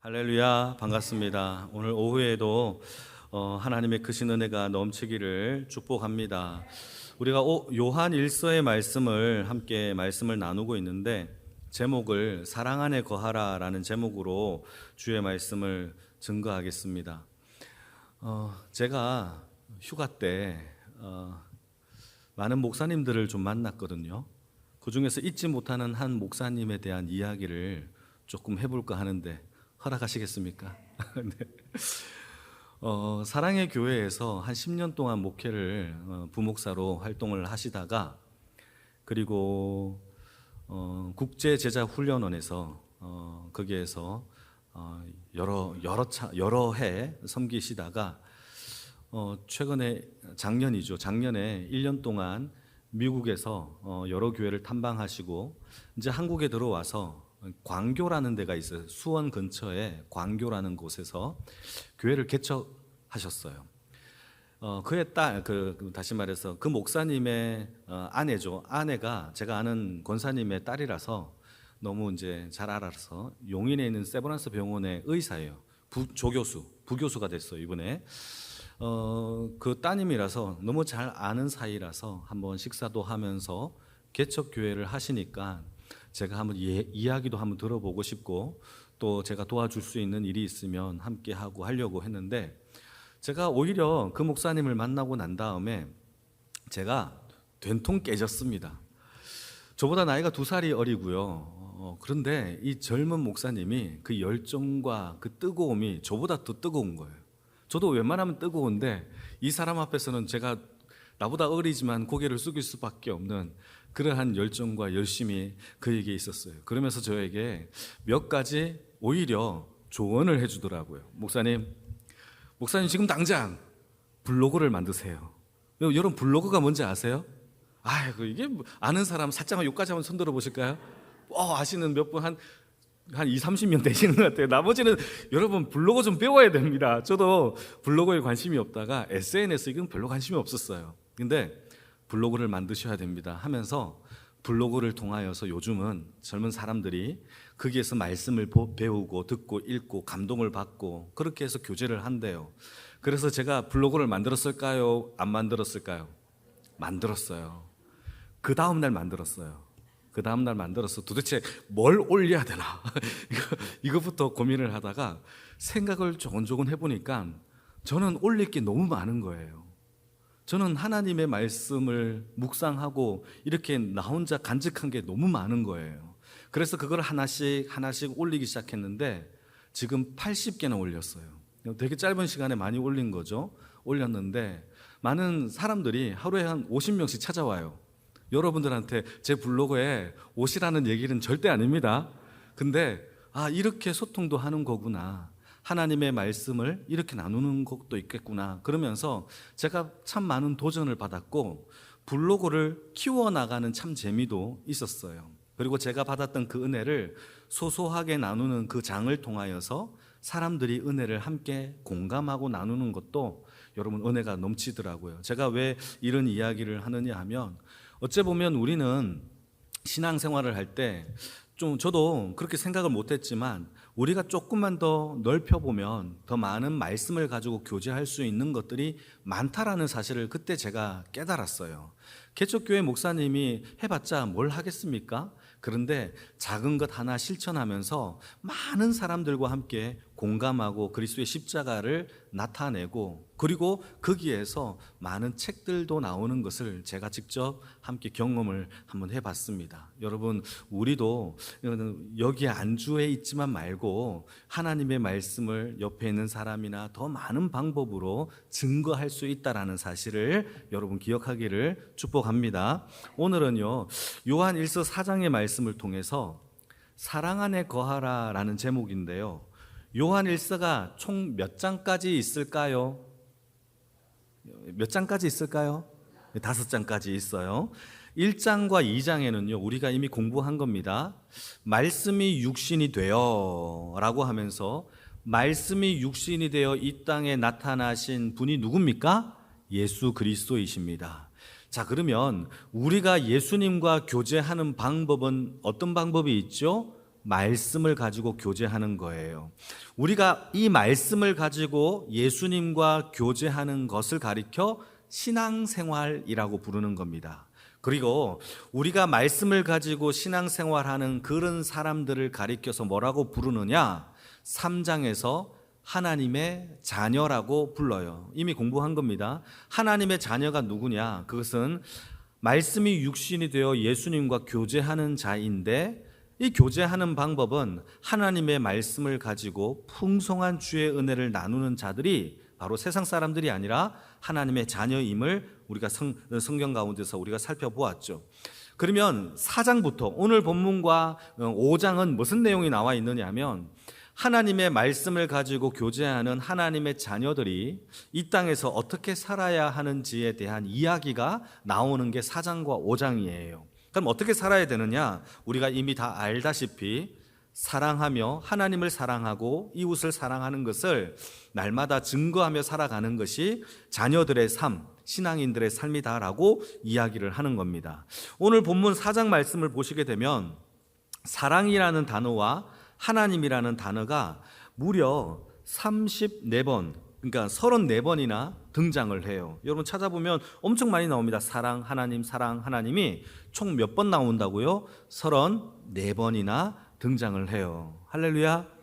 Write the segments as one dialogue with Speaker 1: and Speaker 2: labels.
Speaker 1: 할렐루야, 반갑습니다. 오늘 오후에도 하나님의 크신 은혜가 넘치기를 축복합니다. 우리가 요한 1서의 말씀을 함께 말씀을 나누고 있는데, 제목을 사랑 안에 거하라 라는 제목으로 주의 말씀을 증거하겠습니다. 제가 휴가 때 많은 목사님들을 좀 만났거든요. 그 중에서 잊지 못하는 한 목사님에 대한 이야기를 조금 해볼까 하는데 허락하시겠습니까? 네. 사랑의 교회에서 한 10년 동안 목회를 부목사로 활동을 하시다가, 그리고 국제제자훈련원에서 거기에서 여러 해 섬기시다가 최근에 작년에 1년 동안 미국에서 여러 교회를 탐방하시고 이제 한국에 들어와서 광교라는 데가 있어요. 수원 근처에 광교라는 곳에서 교회를 개척하셨어요. 그의 딸, 다시 말해서 그 목사님의 아내죠. 아내가 제가 아는 권사님의 딸이라서 너무 이제 잘 알아서 용인에 있는 세브란스 병원의 의사예요. 부교수가 됐어요, 이번에. 그 따님이라서 너무 잘 아는 사이라서 한번 식사도 하면서 개척 교회를 하시니까 제가 한번 이야기도 한번 들어보고 싶고, 또 제가 도와줄 수 있는 일이 있으면 함께 하고 하려고 했는데, 제가 오히려 그 목사님을 만나고 난 다음에 제가 된통 깨졌습니다. 저보다 나이가 2살이 어리고요. 그런데 이 젊은 목사님이 그 열정과 그 뜨거움이 저보다 더 뜨거운 거예요. 저도 웬만하면 뜨거운데 이 사람 앞에서는 제가 나보다 어리지만 고개를 숙일 수밖에 없는 그러한 열정과 열심이 그에게 있었어요. 그러면서 저에게 몇 가지 오히려 조언을 해주더라고요. 목사님 지금 당장 블로그를 만드세요. 여러분, 블로그가 뭔지 아세요? 아이고, 이게 아는 사람 살짝만 여기까지 한번 손들어 보실까요? 아시는 몇 분, 한 20-30명 되시는 것 같아요. 나머지는 여러분 블로그 좀 배워야 됩니다. 저도 블로그에 관심이 없다가 SNS 이건 별로 관심이 없었어요. 근데 블로그를 만드셔야 됩니다 하면서 블로그를 통하여서 요즘은 젊은 사람들이 거기에서 말씀을 배우고 듣고 읽고 감동을 받고 그렇게 해서 교제를 한대요. 그래서 제가 블로그를 만들었을까요? 안 만들었을까요? 만들었어요. 그 다음날 만들어서 도대체 뭘 올려야 되나 이것부터 고민을 하다가 생각을 조곤조곤 해보니까 저는 올릴 게 너무 많은 거예요. 저는 하나님의 말씀을 묵상하고 이렇게 나 혼자 간직한 게 너무 많은 거예요. 그래서 그걸 하나씩 올리기 시작했는데 지금 80개나 올렸어요. 되게 짧은 시간에 많이 올린 거죠. 올렸는데 많은 사람들이 하루에 한 50명씩 찾아와요. 여러분들한테 제 블로그에 오시라는 얘기는 절대 아닙니다. 근데 이렇게 소통도 하는 거구나, 하나님의 말씀을 이렇게 나누는 것도 있겠구나, 그러면서 제가 참 많은 도전을 받았고 블로그를 키워나가는 참 재미도 있었어요. 그리고 제가 받았던 그 은혜를 소소하게 나누는 그 장을 통하여서 사람들이 은혜를 함께 공감하고 나누는 것도 여러분 은혜가 넘치더라고요. 제가 왜 이런 이야기를 하느냐 하면, 어째 보면 우리는 신앙생활을 할 때 좀, 저도 그렇게 생각을 못했지만 우리가 조금만 더 넓혀보면 더 많은 말씀을 가지고 교제할 수 있는 것들이 많다라는 사실을 그때 제가 깨달았어요. 개척교회 목사님이 해봤자 뭘 하겠습니까? 그런데 작은 것 하나 실천하면서 많은 사람들과 함께 공감하고 그리스도의 십자가를 나타내고, 그리고 거기에서 많은 책들도 나오는 것을 제가 직접 함께 경험을 한번 해봤습니다. 여러분, 우리도 여기 안주해 있지만 말고 하나님의 말씀을 옆에 있는 사람이나 더 많은 방법으로 증거할 수 있다는 사실을 여러분 기억하기를 축복합니다. 오늘은요, 요한 1서 4장의 말씀을 통해서 사랑 안에 거하라 라는 제목인데요, 요한 1서가 총 몇 장까지 있을까요? 몇 장까지 있을까요? 5장까지 있어요. 1장과 2장에는요 우리가 이미 공부한 겁니다. 말씀이 육신이 되어 라고 하면서, 말씀이 육신이 되어 이 땅에 나타나신 분이 누굽니까? 예수 그리스도이십니다. 자, 그러면 우리가 예수님과 교제하는 방법은 어떤 방법이 있죠? 말씀을 가지고 교제하는 거예요. 우리가 이 말씀을 가지고 예수님과 교제하는 것을 가리켜 신앙생활이라고 부르는 겁니다. 그리고 우리가 말씀을 가지고 신앙생활하는 그런 사람들을 가리켜서 뭐라고 부르느냐? 3장에서 하나님의 자녀라고 불러요. 이미 공부한 겁니다. 하나님의 자녀가 누구냐? 그것은 말씀이 육신이 되어 예수님과 교제하는 자인데, 이 교제하는 방법은 하나님의 말씀을 가지고 풍성한 주의 은혜를 나누는 자들이 바로 세상 사람들이 아니라 하나님의 자녀임을 우리가 성경 가운데서 우리가 살펴보았죠. 그러면 4장부터 오늘 본문과 5장은 무슨 내용이 나와 있느냐 하면, 하나님의 말씀을 가지고 교제하는 하나님의 자녀들이 이 땅에서 어떻게 살아야 하는지에 대한 이야기가 나오는 게 4장과 5장이에요. 그럼 어떻게 살아야 되느냐? 우리가 이미 다 알다시피 사랑하며 하나님을 사랑하고 이웃을 사랑하는 것을 날마다 증거하며 살아가는 것이 자녀들의 삶, 신앙인들의 삶이다라고 이야기를 하는 겁니다. 오늘 본문 4장 말씀을 보시게 되면 사랑이라는 단어와 하나님이라는 단어가 무려 34번, 그러니까 34번이나 등장을 해요. 여러분 찾아보면 엄청 많이 나옵니다. 사랑, 하나님이 총 몇 번 나온다고요? 34번이나 등장을 해요. 할렐루야.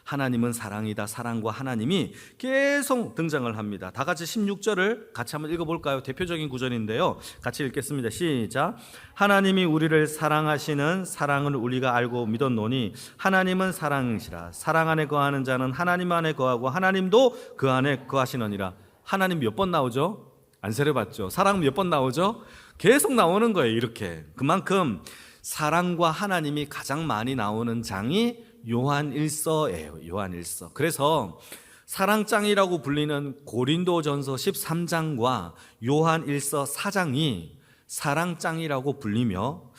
Speaker 1: 하나님은 사랑이다. 사랑과 하나님이 계속 등장을 합니다. 다 같이 16절을 같이 한번 읽어볼까요? 대표적인 구절인데요. 같이 읽겠습니다. 시작. 하나님이 우리를 사랑하시는 사랑을 우리가 알고 믿었노니 하나님은 사랑이시라. 사랑 안에 거하는 자는 하나님 안에 거하고 하나님도 그 안에 거하시느니라. 하나님 몇 번 나오죠? 안 세려봤죠? 사랑 몇 번 나오죠? 계속 나오는 거예요. 이렇게. 그만큼 사랑과 하나님이 가장 많이 나오는 장이 요한일서예요. 요한일서. 그래서 사랑장이라고 불리는 고린도전서 13장과 요한일서 4장이 사랑장이라고 불리며,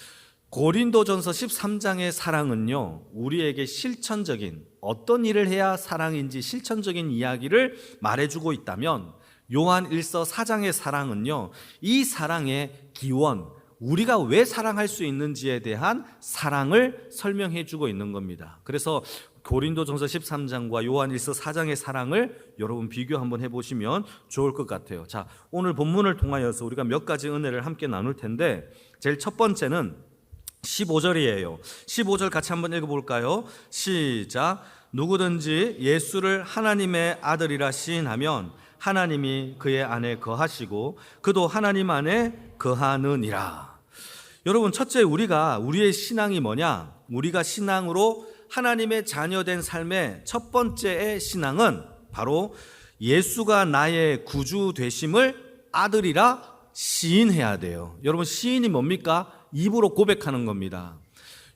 Speaker 1: 고린도전서 13장의 사랑은요, 우리에게 실천적인 어떤 일을 해야 사랑인지 실천적인 이야기를 말해주고 있다면, 요한일서 4장의 사랑은요, 이 사랑의 기원, 우리가 왜 사랑할 수 있는지에 대한 사랑을 설명해 주고 있는 겁니다. 그래서 고린도전서 13장과 요한일서 4장의 사랑을 여러분 비교 한번 해보시면 좋을 것 같아요. 자, 오늘 본문을 통하여서 우리가 몇 가지 은혜를 함께 나눌 텐데, 제일 첫 번째는 15절이에요. 15절 같이 한번 읽어볼까요? 시작. 누구든지 예수를 하나님의 아들이라 시인하면 하나님이 그의 안에 거하시고 그도 하나님 안에 거하느니라. 여러분, 첫째, 우리의 신앙이 뭐냐? 우리가 신앙으로 하나님의 자녀된 삶의 첫 번째의 신앙은 바로 예수가 나의 구주 되심을 아들이라 시인해야 돼요. 여러분, 시인이 뭡니까? 입으로 고백하는 겁니다.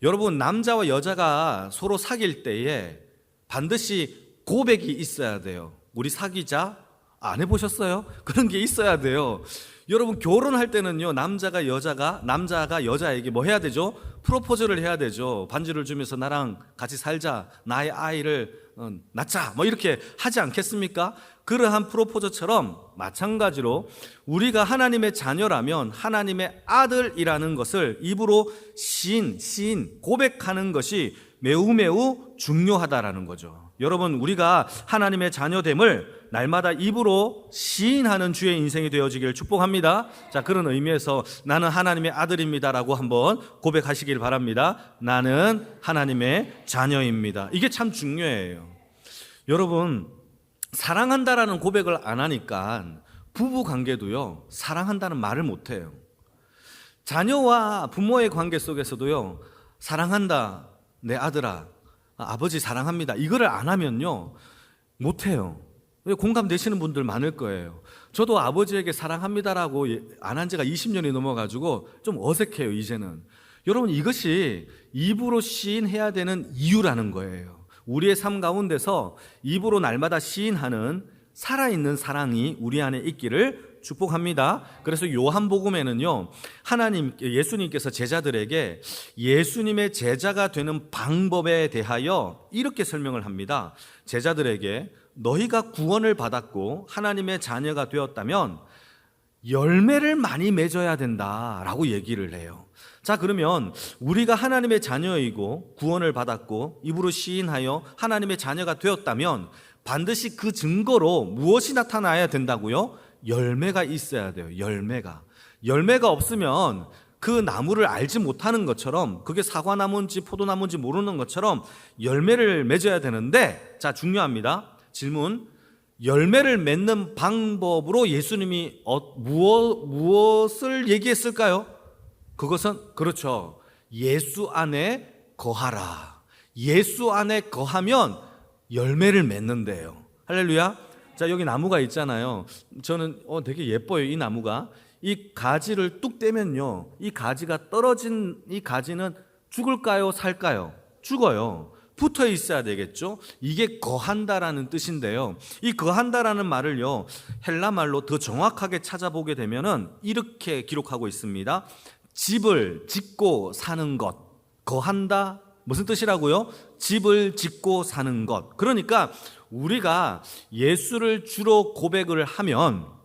Speaker 1: 여러분, 남자와 여자가 서로 사귈 때에 반드시 고백이 있어야 돼요. 우리 사귀자? 안 해보셨어요? 그런 게 있어야 돼요. 여러분, 결혼할 때는요, 남자가 여자에게 뭐 해야 되죠? 프로포즈를 해야 되죠. 반지를 주면서 나랑 같이 살자, 나의 아이를 낳자, 뭐 이렇게 하지 않겠습니까? 그러한 프로포즈처럼 마찬가지로 우리가 하나님의 자녀라면 하나님의 아들이라는 것을 입으로 시인, 고백하는 것이 매우 중요하다라는 거죠. 여러분, 우리가 하나님의 자녀됨을 날마다 입으로 시인하는 주의 인생이 되어지기를 축복합니다. 자, 그런 의미에서 나는 하나님의 아들입니다라고 한번 고백하시길 바랍니다. 나는 하나님의 자녀입니다. 이게 참 중요해요. 여러분, 사랑한다라는 고백을 안 하니까 부부 관계도요, 사랑한다는 말을 못 해요. 자녀와 부모의 관계 속에서도요, 사랑한다, 내 아들아, 아버지 사랑합니다, 이거를 안 하면요, 못 해요. 공감되시는 분들 많을 거예요. 저도 아버지에게 사랑합니다라고 안 한 지가 20년이 넘어가지고 좀 어색해요, 이제는. 여러분, 이것이 입으로 시인해야 되는 이유라는 거예요. 우리의 삶 가운데서 입으로 날마다 시인하는 살아있는 사랑이 우리 안에 있기를 축복합니다. 그래서 요한복음에는요, 예수님께서 제자들에게 예수님의 제자가 되는 방법에 대하여 이렇게 설명을 합니다. 제자들에게 너희가 구원을 받았고 하나님의 자녀가 되었다면 열매를 많이 맺어야 된다라고 얘기를 해요. 자, 그러면 우리가 하나님의 자녀이고 구원을 받았고 입으로 시인하여 하나님의 자녀가 되었다면 반드시 그 증거로 무엇이 나타나야 된다고요? 열매가 있어야 돼요. 열매가 없으면 그 나무를 알지 못하는 것처럼, 그게 사과나무인지 포도나무인지 모르는 것처럼 열매를 맺어야 되는데, 자, 중요합니다. 질문. 열매를 맺는 방법으로 예수님이 무엇을 얘기했을까요? 그것은, 그렇죠, 예수 안에 거하라. 예수 안에 거하면 열매를 맺는데요. 할렐루야. 자, 여기 나무가 있잖아요. 저는 되게 예뻐요. 이 나무가. 이 가지를 뚝 떼면요, 이 가지가 떨어진 이 가지는 죽을까요? 살까요? 죽어요. 붙어 있어야 되겠죠. 이게 거한다라는 뜻인데요, 이 거한다라는 말을요, 헬라 말로 더 정확하게 찾아보게 되면은 이렇게 기록하고 있습니다. 집을 짓고 사는 것. 거한다, 무슨 뜻이라고요? 집을 짓고 사는 것. 그러니까 우리가 예수를 주로 고백을 하면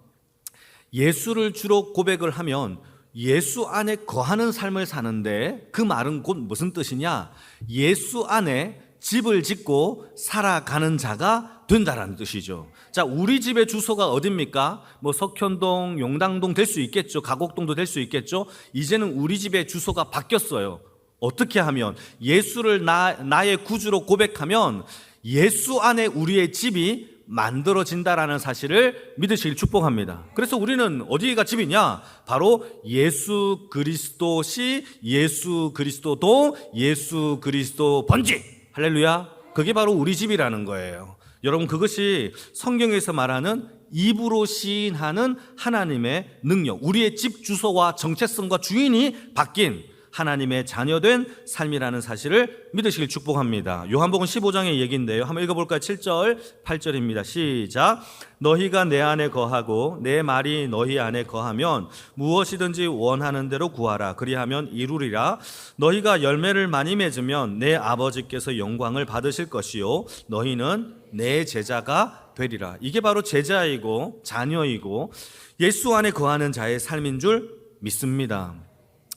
Speaker 1: 예수 안에 거하는 삶을 사는데, 그 말은 곧 무슨 뜻이냐? 예수 안에 집을 짓고 살아가는 자가 된다라는 뜻이죠. 자, 우리 집의 주소가 어딥니까? 뭐 석현동, 용당동 될 수 있겠죠. 가곡동도 될 수 있겠죠. 이제는 우리 집의 주소가 바뀌었어요. 어떻게 하면? 예수를 나의 구주로 고백하면 예수 안에 우리의 집이 만들어진다라는 사실을 믿으시길 축복합니다. 그래서 우리는 어디가 집이냐? 바로 예수 그리스도시, 예수 그리스도동, 예수 그리스도 번지. 할렐루야. 그게 바로 우리 집이라는 거예요. 여러분, 그것이 성경에서 말하는 입으로 시인하는 하나님의 능력, 우리의 집 주소와 정체성과 주인이 바뀐 하나님의 자녀된 삶이라는 사실을 믿으시길 축복합니다. 요한복음 15장의 얘기인데요, 한번 읽어볼까요? 7절 8절입니다 시작. 너희가 내 안에 거하고 내 말이 너희 안에 거하면 무엇이든지 원하는 대로 구하라. 그리하면 이루리라. 너희가 열매를 많이 맺으면 내 아버지께서 영광을 받으실 것이요 너희는 내 제자가 되리라. 이게 바로 제자이고 자녀이고 예수 안에 거하는 자의 삶인 줄 믿습니다.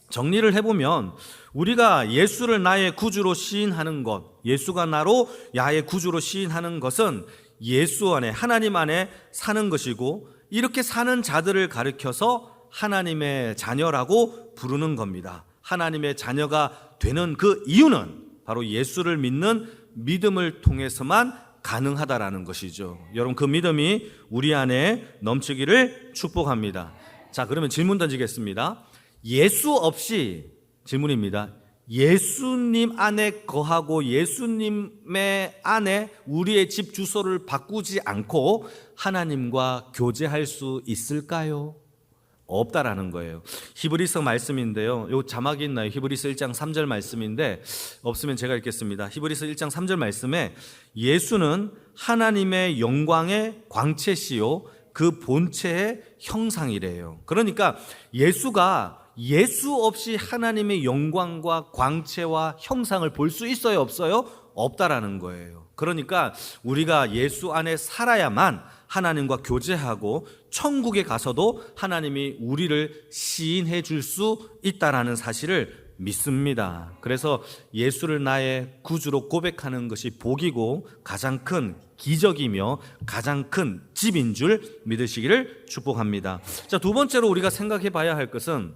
Speaker 1: 정리를 해보면 우리가 예수를 나의 구주로 시인하는 것, 예수가 나로 나의 구주로 시인하는 것은 예수 안에, 하나님 안에 사는 것이고, 이렇게 사는 자들을 가리켜서 하나님의 자녀라고 부르는 겁니다. 하나님의 자녀가 되는 그 이유는 바로 예수를 믿는 믿음을 통해서만 가능하다라는 것이죠. 여러분, 그 믿음이 우리 안에 넘치기를 축복합니다. 자, 그러면 질문 던지겠습니다. 예수 없이, 질문입니다, 예수님 안에 거하고 예수님의 안에 우리의 집 주소를 바꾸지 않고 하나님과 교제할 수 있을까요? 없다라는 거예요. 히브리서 말씀인데요, 요 자막이 있나요? 히브리서 1장 3절 말씀인데, 없으면 제가 읽겠습니다. 히브리서 1장 3절 말씀에 예수는 하나님의 영광의 광채시요 그 본체의 형상이래요. 그러니까 예수가 예수 없이 하나님의 영광과 광채와 형상을 볼 수 있어요? 없어요? 없다라는 거예요. 그러니까 우리가 예수 안에 살아야만 하나님과 교제하고 천국에 가서도 하나님이 우리를 시인해 줄 수 있다라는 사실을 믿습니다. 그래서 예수를 나의 구주로 고백하는 것이 복이고 가장 큰 기적이며 가장 큰 집인 줄 믿으시기를 축복합니다. 자, 두 번째로 우리가 생각해 봐야 할 것은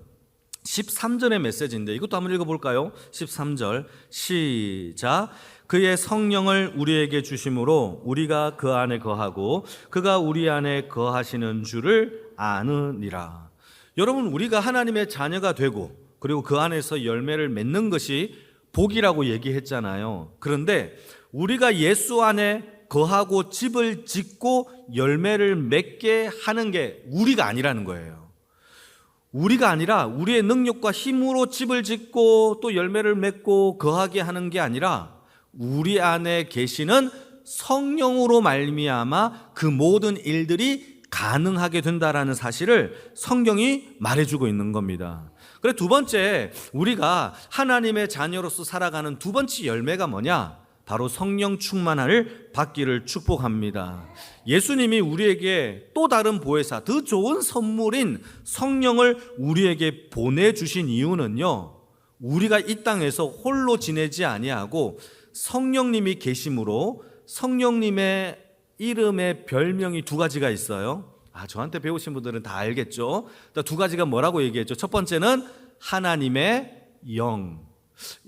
Speaker 1: 13절의 메시지인데, 이것도 한번 읽어볼까요? 13절 시작. 그의 성령을 우리에게 주심으로 우리가 그 안에 거하고 그가 우리 안에 거하시는 줄을 아느니라. 여러분, 우리가 하나님의 자녀가 되고 그리고 그 안에서 열매를 맺는 것이 복이라고 얘기했잖아요. 그런데 우리가 예수 안에 거하고 집을 짓고 열매를 맺게 하는 게 우리가 아니라는 거예요. 우리가 아니라 우리의 능력과 힘으로 집을 짓고 또 열매를 맺고 거하게 하는 게 아니라 우리 안에 계시는 성령으로 말미암아 그 모든 일들이 가능하게 된다라는 사실을 성경이 말해주고 있는 겁니다. 그래서 두 번째, 우리가 하나님의 자녀로서 살아가는 두 번째 열매가 뭐냐? 바로 성령 충만을 받기를 축복합니다. 예수님이 우리에게 또 다른 보혜사, 더 좋은 선물인 성령을 우리에게 보내주신 이유는요, 우리가 이 땅에서 홀로 지내지 아니하고 성령님이 계심으로, 성령님의 이름의 별명이 두 가지가 있어요. 저한테 배우신 분들은 다 알겠죠. 두 가지가 뭐라고 얘기했죠? 첫 번째는 하나님의 영.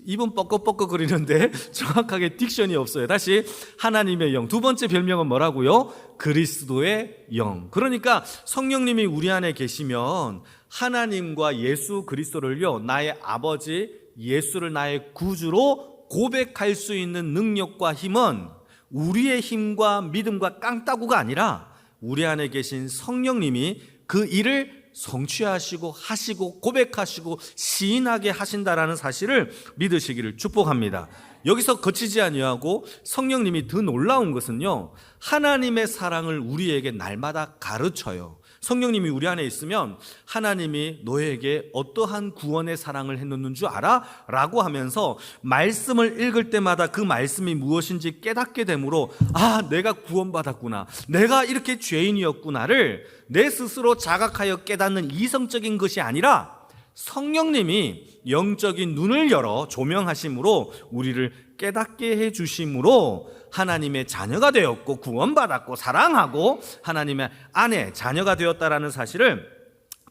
Speaker 1: 입은 뻐꺽뻐꺽거리는데 정확하게 딕션이 없어요. 다시, 하나님의 영. 두 번째 별명은 뭐라고요? 그리스도의 영. 그러니까 성령님이 우리 안에 계시면 하나님과 예수 그리스도를요, 나의 아버지 예수를 나의 구주로 고백할 수 있는 능력과 힘은 우리의 힘과 믿음과 깡따구가 아니라 우리 안에 계신 성령님이 그 일을 성취하시고 하시고 고백하시고 시인하게 하신다라는 사실을 믿으시기를 축복합니다. 여기서 그치지 아니하고 성령님이 더 놀라운 것은요, 하나님의 사랑을 우리에게 날마다 가르쳐요. 성령님이 우리 안에 있으면 하나님이 너에게 어떠한 구원의 사랑을 해놓는 줄 알아? 라고 하면서 말씀을 읽을 때마다 그 말씀이 무엇인지 깨닫게 되므로, 내가 구원받았구나, 내가 이렇게 죄인이었구나를 내 스스로 자각하여 깨닫는 이성적인 것이 아니라 성령님이 영적인 눈을 열어 조명하심으로 우리를 깨닫게 해주심으로 하나님의 자녀가 되었고 구원받았고 사랑하고 하나님의 아내, 자녀가 되었다라는 사실을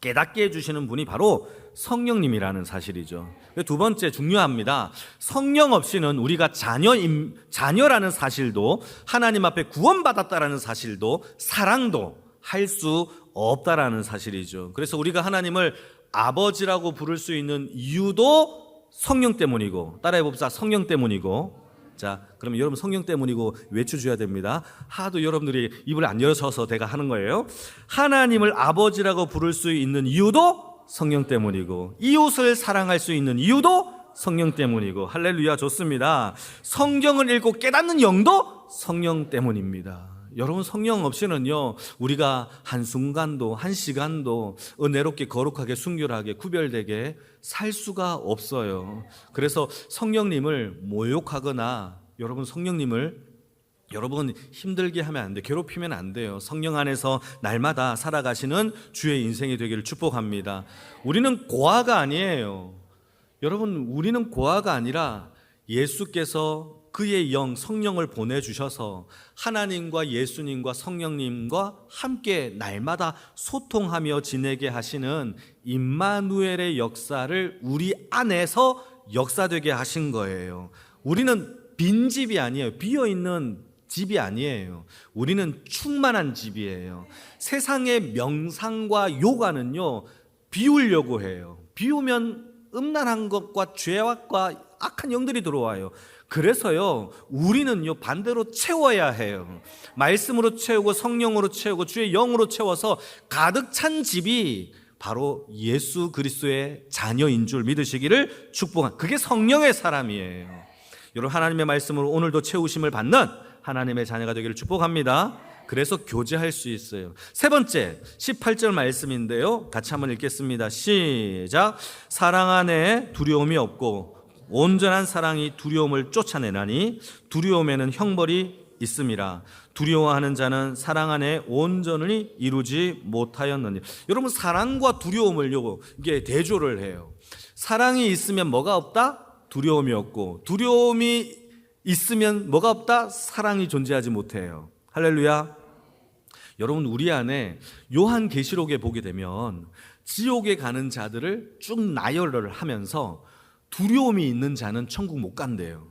Speaker 1: 깨닫게 해주시는 분이 바로 성령님이라는 사실이죠. 두 번째, 중요합니다. 성령 없이는 우리가 자녀라는 사실도, 하나님 앞에 구원받았다라는 사실도, 사랑도 할 수 없다라는 사실이죠. 그래서 우리가 하나님을 아버지라고 부를 수 있는 이유도 성령 때문이고, 따라해 봅시다. 성령 때문이고. 자, 그러면 여러분 성령 때문이고 외쳐줘야 됩니다. 하도 여러분들이 입을 안 열어서 내가 하는 거예요. 하나님을 아버지라고 부를 수 있는 이유도 성령 때문이고, 이웃을 사랑할 수 있는 이유도 성령 때문이고. 할렐루야, 좋습니다. 성경을 읽고 깨닫는 영도 성령 때문입니다. 여러분, 성령 없이는요, 우리가 한순간도 한시간도 은혜롭게 거룩하게 순결하게 구별되게 살 수가 없어요. 그래서 성령님을 모욕하거나 여러분 힘들게 하면 안 돼요. 괴롭히면 안 돼요. 성령 안에서 날마다 살아가시는 주의 인생이 되기를 축복합니다. 우리는 고아가 아니에요. 여러분, 우리는 고아가 아니라 예수께서 그의 영 성령을 보내주셔서 하나님과 예수님과 성령님과 함께 날마다 소통하며 지내게 하시는 임마누엘의 역사를 우리 안에서 역사되게 하신 거예요. 우리는 빈집이 아니에요. 비어있는 집이 아니에요. 우리는 충만한 집이에요. 세상의 명상과 요가는요, 비우려고 해요. 비우면 음란한 것과 죄악과 악한 영들이 들어와요. 그래서요, 우리는요, 반대로 채워야 해요. 말씀으로 채우고 성령으로 채우고 주의 영으로 채워서 가득 찬 집이 바로 예수 그리스도의 자녀인 줄 믿으시기를 축복합니다. 그게 성령의 사람이에요. 여러분, 하나님의 말씀으로 오늘도 채우심을 받는 하나님의 자녀가 되기를 축복합니다. 그래서 교제할 수 있어요. 세 번째, 18절 말씀인데요, 같이 한번 읽겠습니다. 시작. 사랑 안에 두려움이 없고 온전한 사랑이 두려움을 쫓아내나니 두려움에는 형벌이 있음이라. 두려워하는 자는 사랑 안에 온전히 이루지 못하였느니. 여러분, 사랑과 두려움을 이게 대조를 해요. 사랑이 있으면 뭐가 없다? 두려움이 없고, 두려움이 있으면 뭐가 없다? 사랑이 존재하지 못해요. 할렐루야. 여러분, 우리 안에 요한계시록에 보게 되면 지옥에 가는 자들을 쭉 나열을 하면서 두려움이 있는 자는 천국 못 간대요.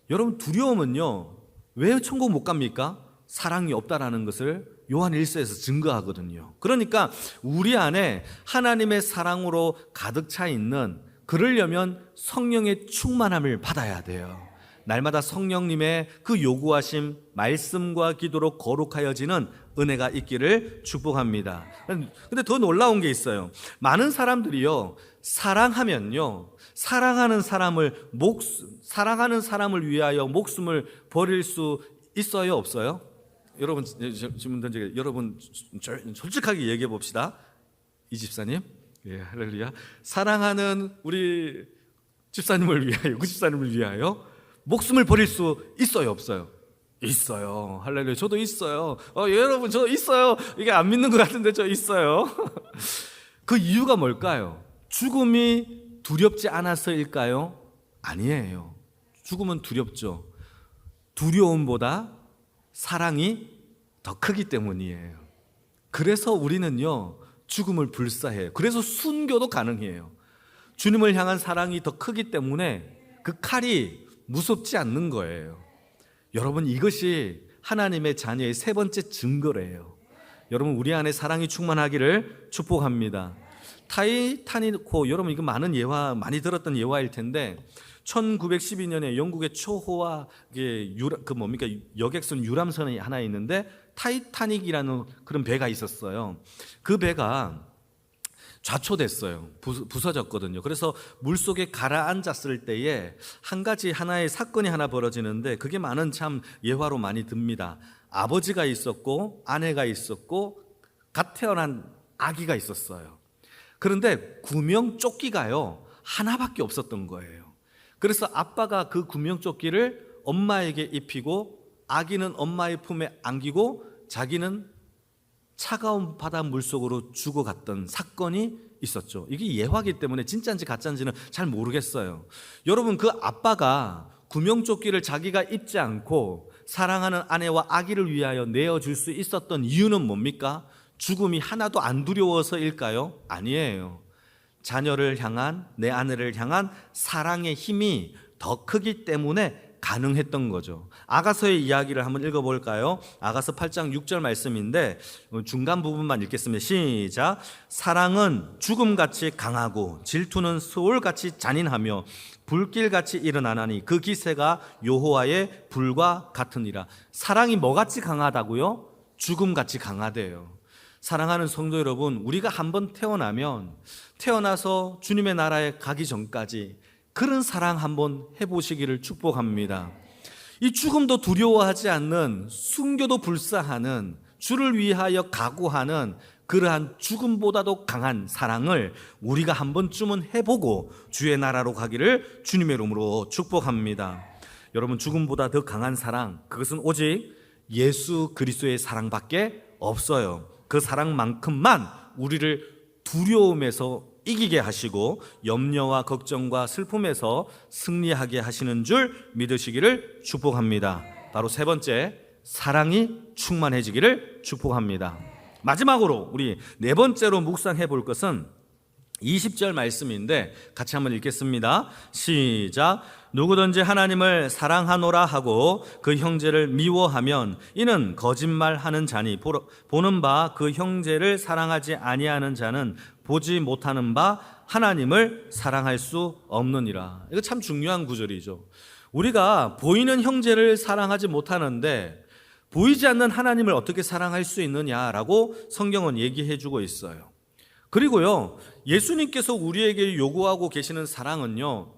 Speaker 1: 여러분, 두려움은요, 왜 천국 못 갑니까? 사랑이 없다라는 것을 요한 1서에서 증거하거든요. 그러니까 우리 안에 하나님의 사랑으로 가득 차 있는, 그러려면 성령의 충만함을 받아야 돼요. 날마다 성령님의 그 요구하심 말씀과 기도로 거룩하여지는 은혜가 있기를 축복합니다. 근데 더 놀라운 게 있어요. 많은 사람들이요, 사랑하면요, 사랑하는 사람을 위하여 목숨을 버릴 수 있어요, 없어요? 여러분, 질문 던지게, 여러분 솔직하게 얘기해 봅시다. 이 집사님, 예, 할렐루야. 사랑하는 우리 집사님을 위하여, 그 집사님을 위하여 목숨을 버릴 수 있어요, 없어요? 있어요. 할렐루야. 저도 있어요. 여러분, 저 있어요. 이게 안 믿는 것 같은데 저 있어요. 그 이유가 뭘까요? 죽음이 두렵지 않아서일까요? 아니에요. 죽음은 두렵죠. 두려움보다 사랑이 더 크기 때문이에요. 그래서 우리는요, 죽음을 불사해요. 그래서 순교도 가능해요. 주님을 향한 사랑이 더 크기 때문에 그 칼이 무섭지 않는 거예요. 여러분, 이것이 하나님의 자녀의 세 번째 증거래요. 여러분, 우리 안에 사랑이 충만하기를 축복합니다. 타이타닉호, 여러분 이거 많은 예화, 많이 들었던 예화일 텐데 1912년에 영국의 초호화 여객선 유람선이 하나 있는데 타이타닉이라는 그런 배가 있었어요. 그 배가 좌초됐어요. 부서졌거든요. 그래서 물속에 가라앉았을 때에 하나의 사건이 하나 벌어지는데 그게 많은 참 예화로 많이 듭니다. 아버지가 있었고 아내가 있었고 갓 태어난 아기가 있었어요. 그런데 구명조끼가요 하나밖에 없었던 거예요. 그래서 아빠가 그 구명조끼를 엄마에게 입히고 아기는 엄마의 품에 안기고 자기는 차가운 바다 물속으로 죽어갔던 사건이 있었죠. 이게 예화이기 때문에 진짜인지 가짜인지는 잘 모르겠어요. 여러분, 그 아빠가 구명조끼를 자기가 입지 않고 사랑하는 아내와 아기를 위하여 내어줄 수 있었던 이유는 뭡니까? 죽음이 하나도 안 두려워서일까요? 아니에요. 자녀를 향한, 내 아내를 향한 사랑의 힘이 더 크기 때문에 가능했던 거죠. 아가서의 이야기를 한번 읽어볼까요? 아가서 8장 6절 말씀인데 중간 부분만 읽겠습니다. 시작. 사랑은 죽음같이 강하고 질투는 소울같이 잔인하며 불길같이 일어나나니 그 기세가 여호와의 불과 같으니라. 사랑이 뭐같이 강하다고요? 죽음같이 강하대요. 사랑하는 성도 여러분, 우리가 한번 태어나서 주님의 나라에 가기 전까지 그런 사랑 한번 해보시기를 축복합니다. 이 죽음도 두려워하지 않는, 순교도 불사하는, 주를 위하여 각오하는 그러한 죽음보다도 강한 사랑을 우리가 한 번쯤은 해보고 주의 나라로 가기를 주님의 이름으로 축복합니다. 여러분, 죽음보다 더 강한 사랑, 그것은 오직 예수 그리스도의 사랑밖에 없어요. 그 사랑만큼만 우리를 두려움에서 이기게 하시고 염려와 걱정과 슬픔에서 승리하게 하시는 줄 믿으시기를 축복합니다. 바로 세 번째, 사랑이 충만해지기를 축복합니다. 마지막으로 우리 네 번째로 묵상해 볼 것은 20절 말씀인데 같이 한번 읽겠습니다. 시작. 누구든지 하나님을 사랑하노라 하고 그 형제를 미워하면 이는 거짓말하는 자니 보는 바 그 형제를 사랑하지 아니하는 자는 보지 못하는 바 하나님을 사랑할 수 없느니라. 이거 참 중요한 구절이죠. 우리가 보이는 형제를 사랑하지 못하는데 보이지 않는 하나님을 어떻게 사랑할 수 있느냐라고 성경은 얘기해 주고 있어요. 그리고요, 예수님께서 우리에게 요구하고 계시는 사랑은요,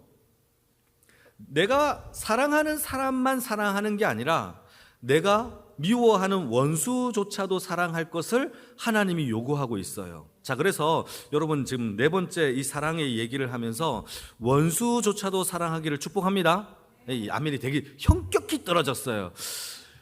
Speaker 1: 내가 사랑하는 사람만 사랑하는 게 아니라 내가 미워하는 원수조차도 사랑할 것을 하나님이 요구하고 있어요. 자, 그래서 여러분 지금 네 번째 이 사랑의 얘기를 하면서 원수조차도 사랑하기를 축복합니다. 이 아멘이 되게 현격히 떨어졌어요.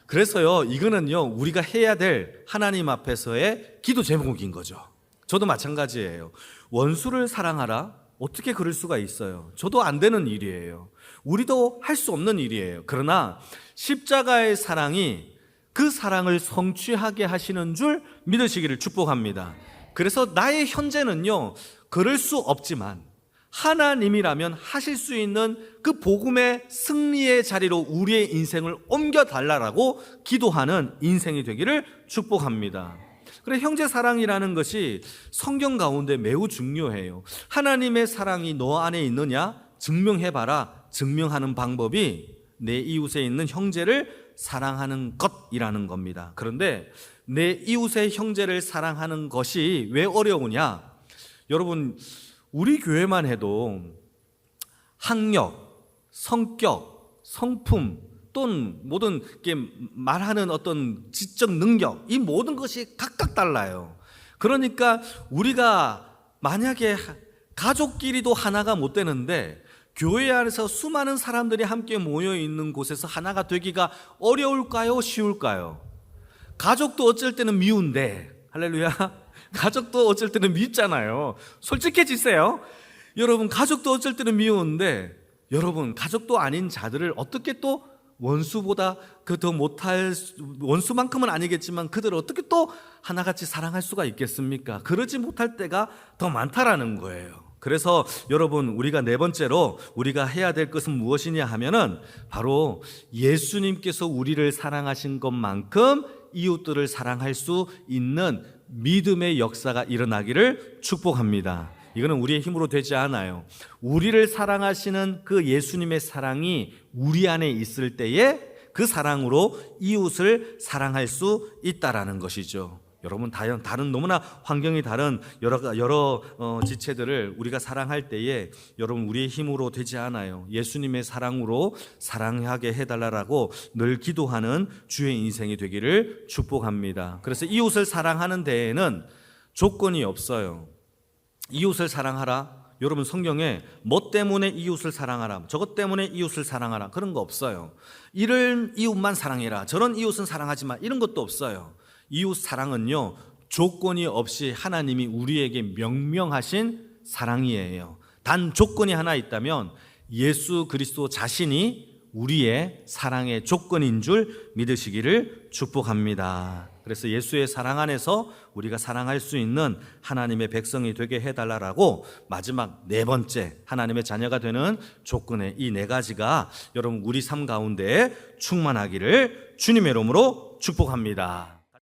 Speaker 1: 그래서요, 이거는요 우리가 해야 될 하나님 앞에서의 기도 제목인 거죠. 저도 마찬가지예요. 원수를 사랑하라? 어떻게 그럴 수가 있어요? 저도 안 되는 일이에요. 우리도 할 수 없는 일이에요. 그러나 십자가의 사랑이 그 사랑을 성취하게 하시는 줄 믿으시기를 축복합니다. 그래서 나의 현재는요, 그럴 수 없지만 하나님이라면 하실 수 있는 그 복음의 승리의 자리로 우리의 인생을 옮겨달라고 기도하는 인생이 되기를 축복합니다. 그래, 형제 사랑이라는 것이 성경 가운데 매우 중요해요. 하나님의 사랑이 너 안에 있느냐? 증명해봐라. 증명하는 방법이 내 이웃에 있는 형제를 사랑하는 것이라는 겁니다. 그런데 내 이웃의 형제를 사랑하는 것이 왜 어려우냐? 여러분, 우리 교회만 해도 학력, 성격, 성품 또는 모든 게 말하는 어떤 지적 능력, 이 모든 것이 각각 달라요. 그러니까 우리가 만약에 가족끼리도 하나가 못 되는데 교회 안에서 수많은 사람들이 함께 모여 있는 곳에서 하나가 되기가 어려울까요? 쉬울까요? 가족도 어쩔 때는 미운데, 할렐루야. 가족도 어쩔 때는 밉잖아요. 솔직해지세요. 여러분, 가족도 어쩔 때는 미운데, 여러분, 가족도 아닌 자들을 어떻게 또 원수보다 그 더 못할, 원수만큼은 아니겠지만 그들을 어떻게 또 하나같이 사랑할 수가 있겠습니까? 그러지 못할 때가 더 많다라는 거예요. 그래서 여러분, 우리가 네 번째로 우리가 해야 될 것은 무엇이냐 하면은 바로 예수님께서 우리를 사랑하신 것만큼 이웃들을 사랑할 수 있는 믿음의 역사가 일어나기를 축복합니다. 이거는 우리의 힘으로 되지 않아요. 우리를 사랑하시는 그 예수님의 사랑이 우리 안에 있을 때에 그 사랑으로 이웃을 사랑할 수 있다라는 것이죠. 여러분, 다른 너무나 환경이 다른 여러 지체들을 우리가 사랑할 때에 여러분, 우리의 힘으로 되지 않아요. 예수님의 사랑으로 사랑하게 해달라고 늘 기도하는 주의 인생이 되기를 축복합니다. 그래서 이웃을 사랑하는 데에는 조건이 없어요. 이웃을 사랑하라. 여러분, 성경에 뭐 때문에 이웃을 사랑하라, 저것 때문에 이웃을 사랑하라, 그런 거 없어요. 이런 이웃만 사랑해라, 저런 이웃은 사랑하지 마, 이런 것도 없어요. 이웃 사랑은요, 조건이 없이 하나님이 우리에게 명명하신 사랑이에요. 단 조건이 하나 있다면 예수 그리스도 자신이 우리의 사랑의 조건인 줄 믿으시기를 축복합니다. 그래서 예수의 사랑 안에서 우리가 사랑할 수 있는 하나님의 백성이 되게 해달라고 마지막 네 번째 하나님의 자녀가 되는 조건의 이 네 가지가 여러분 우리 삶 가운데 충만하기를 주님의 이름으로 축복합니다.